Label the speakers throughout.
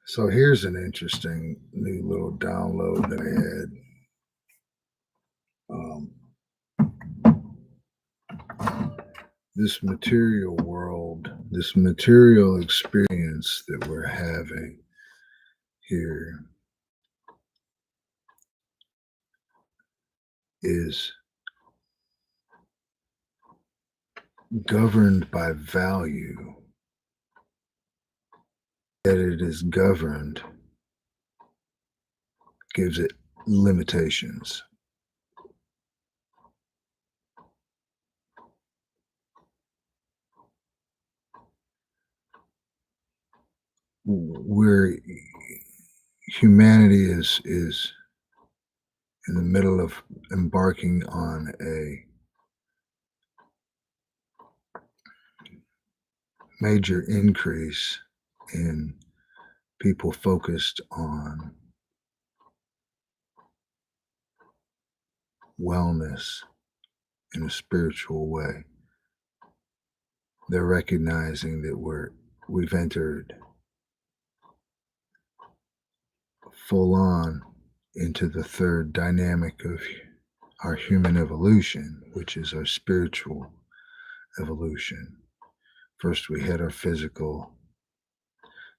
Speaker 1: So here's an interesting new little download that I had. Um, this material world, this material experience that we're having here is governed by value, that it is governed gives it limitations. Where humanity is in the middle of embarking on a major increase in people focused on wellness in a spiritual way. They're recognizing that we've entered full on into the third dynamic of our human evolution, which is our spiritual evolution. First we had our physical,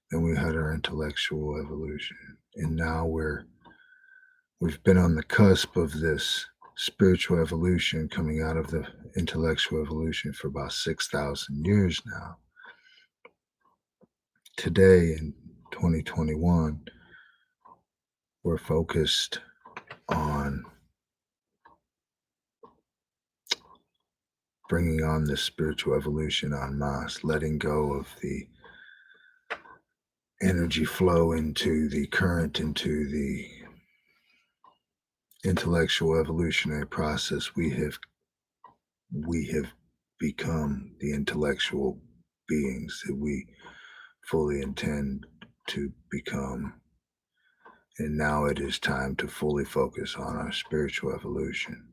Speaker 1: then we had our intellectual evolution, and now we've been on the cusp of this spiritual evolution coming out of the intellectual evolution for about 6,000 years now. Today in 2021, we're focused on bringing on this spiritual evolution en masse, letting go of the energy flow into the current, into the intellectual evolutionary process. We have become the intellectual beings that we fully intend to become. And now it is time to fully focus on our spiritual evolution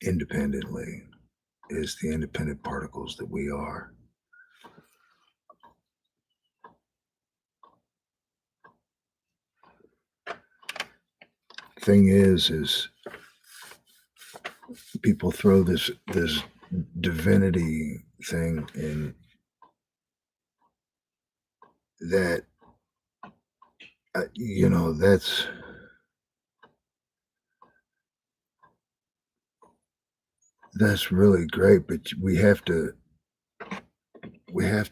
Speaker 1: independently, as the independent particles that we are. Thing is people throw this divinity thing in that that's really great, but we have to we have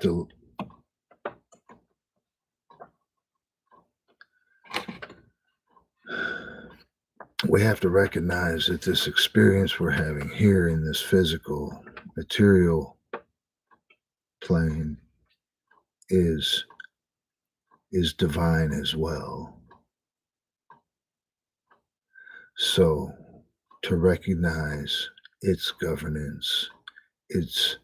Speaker 1: to recognize that this experience we're having here in this physical material plane is divine as well. So to recognize its governance, its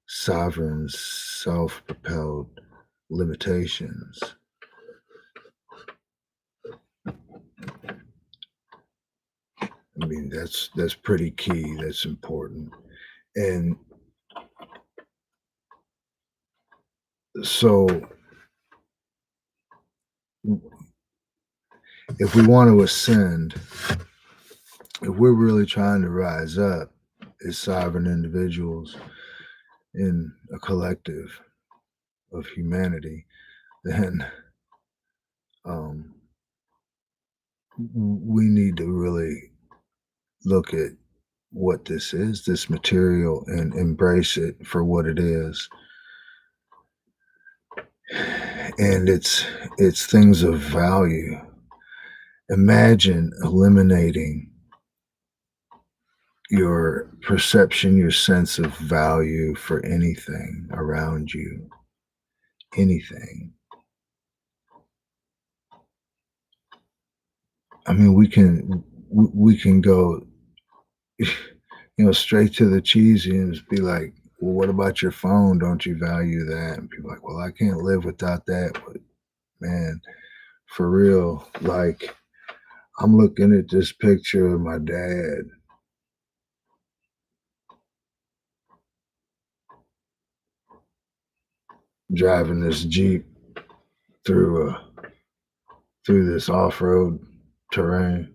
Speaker 1: sovereign, self-propelled limitations, I mean, that's pretty key. That's important. And so if we want to ascend, if we're really trying to rise up as sovereign individuals in a collective of humanity, then we need to really look at what this is, this material, and embrace it for what it is. And it's things of value. Imagine eliminating your perception, your sense of value for anything around you, anything. I mean, we can go, straight to the cheesy and just be like, well, what about your phone? Don't you value that? And people are like, well, I can't live without that. But man, for real, like, I'm looking at this picture of my dad. driving this Jeep through this off-road terrain,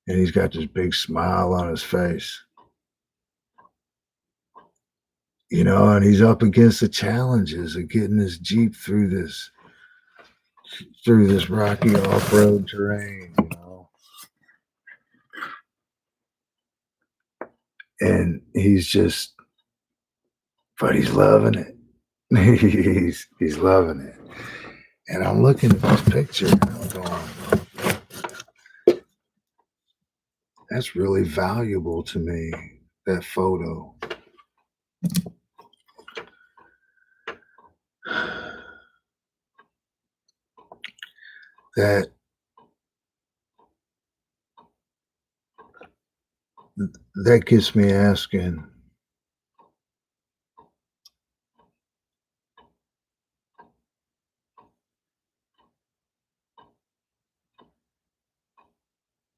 Speaker 1: and he's got this big smile on his face, and he's up against the challenges of getting this Jeep through this rocky off-road terrain. And but he's loving it. he's loving it. And I'm looking at this picture and I'm going, that's really valuable to me, that photo. That gets me asking,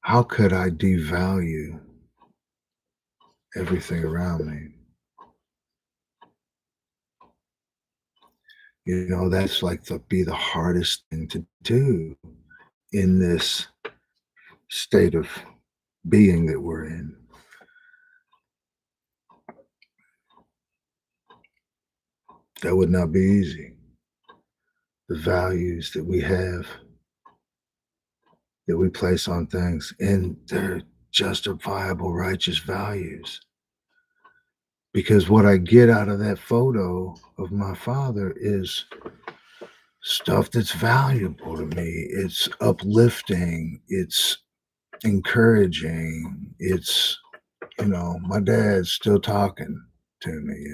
Speaker 1: how could I devalue everything around me? That's like be the hardest thing to do in this state of being that we're in. That would not be easy. The values that we have, that we place on things, and they're justifiable, righteous values. Because what I get out of that photo of my father is stuff that's valuable to me. It's uplifting, it's encouraging, it's, my dad's still talking to me,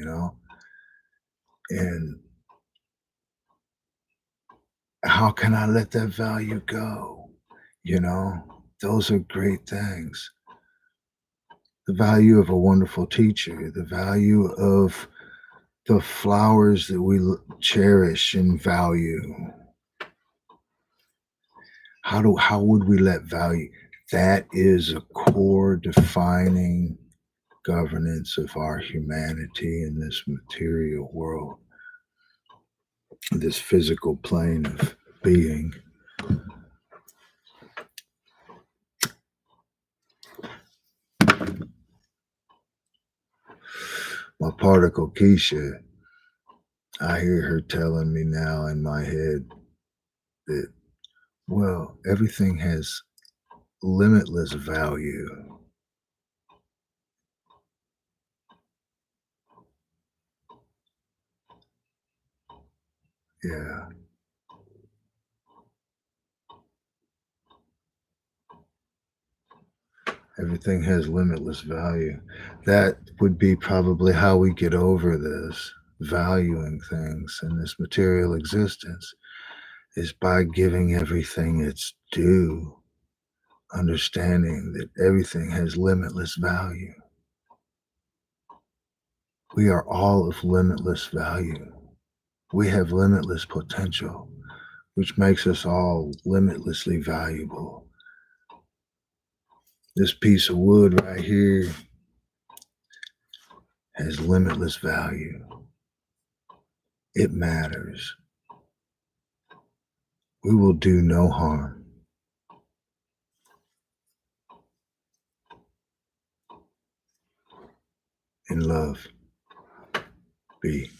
Speaker 1: and how can I let that value go? Those are great things. The value of a wonderful teacher, the value of the flowers that we cherish and value. How would we let value? That is a core defining governance of our humanity in this material world, this physical plane of being. My particle Keisha, I hear her telling me now in my head that, well, everything has limitless value. Yeah. Everything has limitless value. That would be probably how we get over this valuing things in this material existence, is by giving everything its due, understanding that everything has limitless value. We are all of limitless value. We have limitless potential, which makes us all limitlessly valuable. This piece of wood right here has limitless value. It matters. We will do no harm. In love. Be.